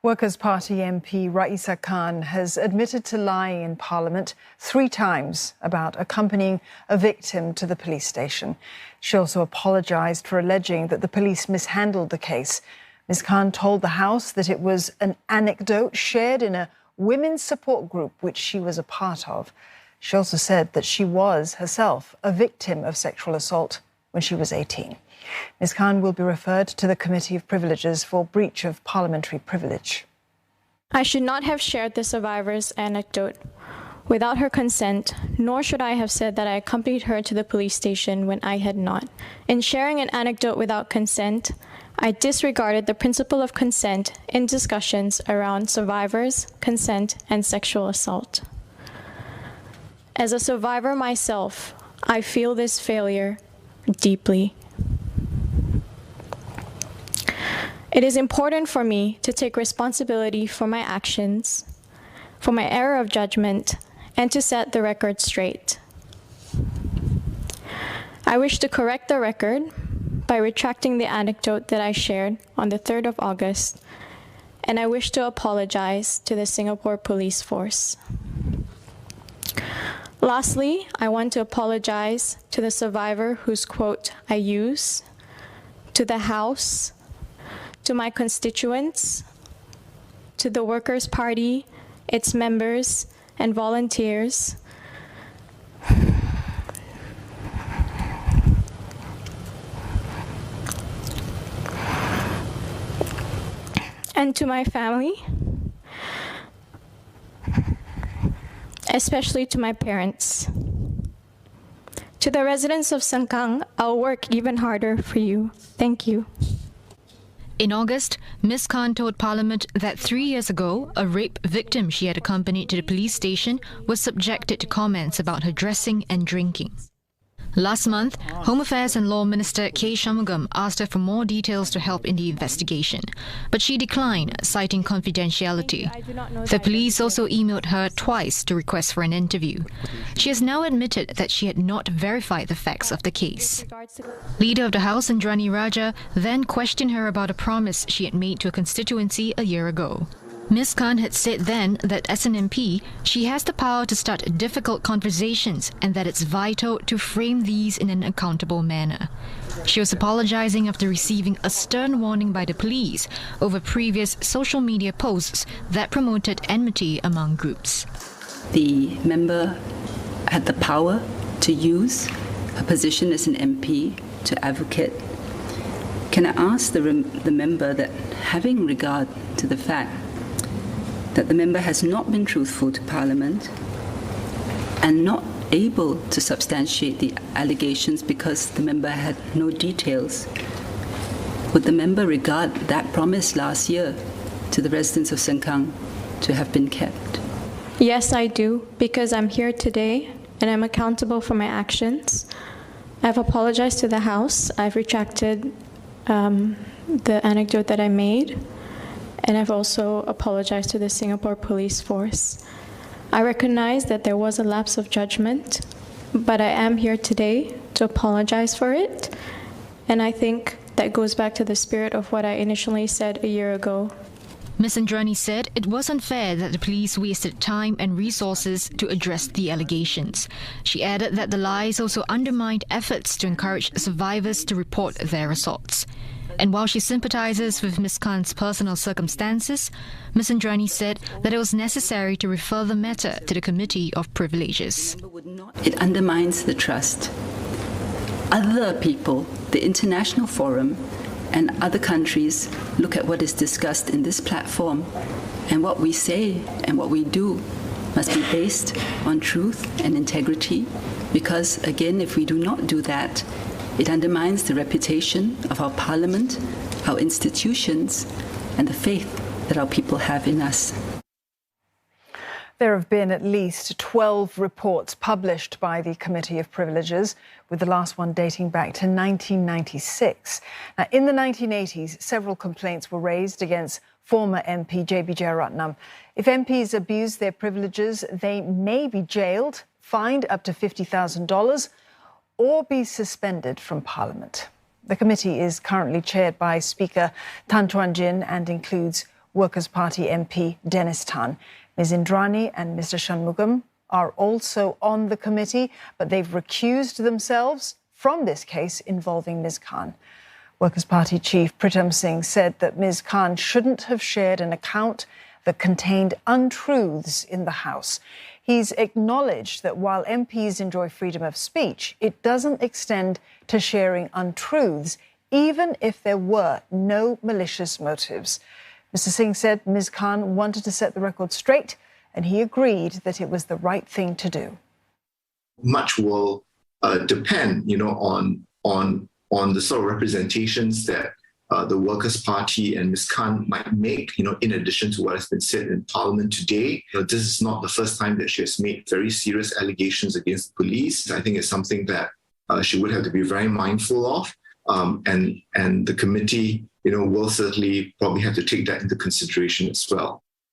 Workers' Party MP Raeesah Khan has admitted to lying in Parliament 3 times about accompanying a victim to the police station. She also apologised for alleging that the police mishandled the case. Ms. Khan told the House that it was an anecdote shared in a women's support group which she was a part of. She also said that she was herself a victim of sexual assault when she was 18. Ms. Khan will be referred to the Committee of Privileges for breach of parliamentary privilege. I should not have shared the survivor's anecdote without her consent, nor should I have said that I accompanied her to the police station when I had not. In sharing an anecdote without consent, I disregarded the principle of consent in discussions around survivors, consent, and sexual assault. As a survivor myself, I feel this failure deeply. It is important for me to take responsibility for my actions, for my error of judgment, and to set the record straight. I wish to correct the record by retracting the anecdote that I shared on the 3rd of August, and I wish to apologize to the Singapore Police Force. Lastly, I want to apologize to the survivor whose quote I use, to the House, to my constituents, to the Workers' Party, its members, and volunteers, and to my family, especially to my parents. To the residents of Sengkang, I'll work even harder for you. Thank you. In August, Ms. Khan told Parliament that 3 years ago, a rape victim she had accompanied to the police station was subjected to comments about her dressing and drinking. Last month, Home Affairs and Law Minister K. Shanmugam asked her for more details to help in the investigation, but she declined, citing confidentiality. The police also emailed her twice to request for an interview. She has now admitted that she had not verified the facts of the case. Leader of the House, Indrani Raja, then questioned her about a promise she had made to a constituency a year ago. Ms. Khan had said then that as an MP, she has the power to start difficult conversations and that it's vital to frame these in an accountable manner. She was apologizing after receiving a stern warning by the police over previous social media posts that promoted enmity among groups. The member had the power to use her position as an MP to advocate. Can I ask the member that, having regard to the fact that the member has not been truthful to Parliament and not able to substantiate the allegations because the member had no details, would the member regard that promise last year to the residents of Sengkang to have been kept? Yes, I do, because I'm here today and I'm accountable for my actions. I've apologized to the House. I've retracted the anecdote that I made. And I've also apologized to the Singapore Police Force. I recognize that there was a lapse of judgment, but I am here today to apologize for it. And I think that goes back to the spirit of what I initially said a year ago. Ms. Indrani said it was unfair that the police wasted time and resources to address the allegations. She added that the lies also undermined efforts to encourage survivors to report their assaults. And while she sympathizes with Ms. Khan's personal circumstances, Ms. Indrani said that it was necessary to refer the matter to the Committee of Privileges. It undermines the trust. Other people, the international forum, and other countries look at what is discussed in this platform, and what we say and what we do must be based on truth and integrity, because, again, if we do not do that, it undermines the reputation of our Parliament, our institutions, and the faith that our people have in us. There have been at least 12 reports published by the Committee of Privileges, with the last one dating back to 1996. Now, in the 1980s, several complaints were raised against former MP J.B. Jeyaretnam. If MPs abuse their privileges, they may be jailed, fined up to $50,000, or be suspended from Parliament. The committee is currently chaired by Speaker Tan Chuan Jin and includes Workers' Party MP Dennis Tan. Ms. Indrani and Mr. Shanmugam are also on the committee, but they've recused themselves from this case involving Ms. Khan. Workers' Party Chief Pritam Singh said that Ms. Khan shouldn't have shared an account that contained untruths in the House. He's acknowledged that while MPs enjoy freedom of speech, it doesn't extend to sharing untruths, even if there were no malicious motives. Mr. Singh said Ms. Khan wanted to set the record straight, and he agreed that it was the right thing to do. Much will depend, on the sort of representations that the Workers' Party and Ms. Khan might make, in addition to what has been said in Parliament today. This is not the first time that she has made very serious allegations against the police. I think it's something that she would have to be very mindful of. And the committee, will certainly probably have to take that into consideration as well.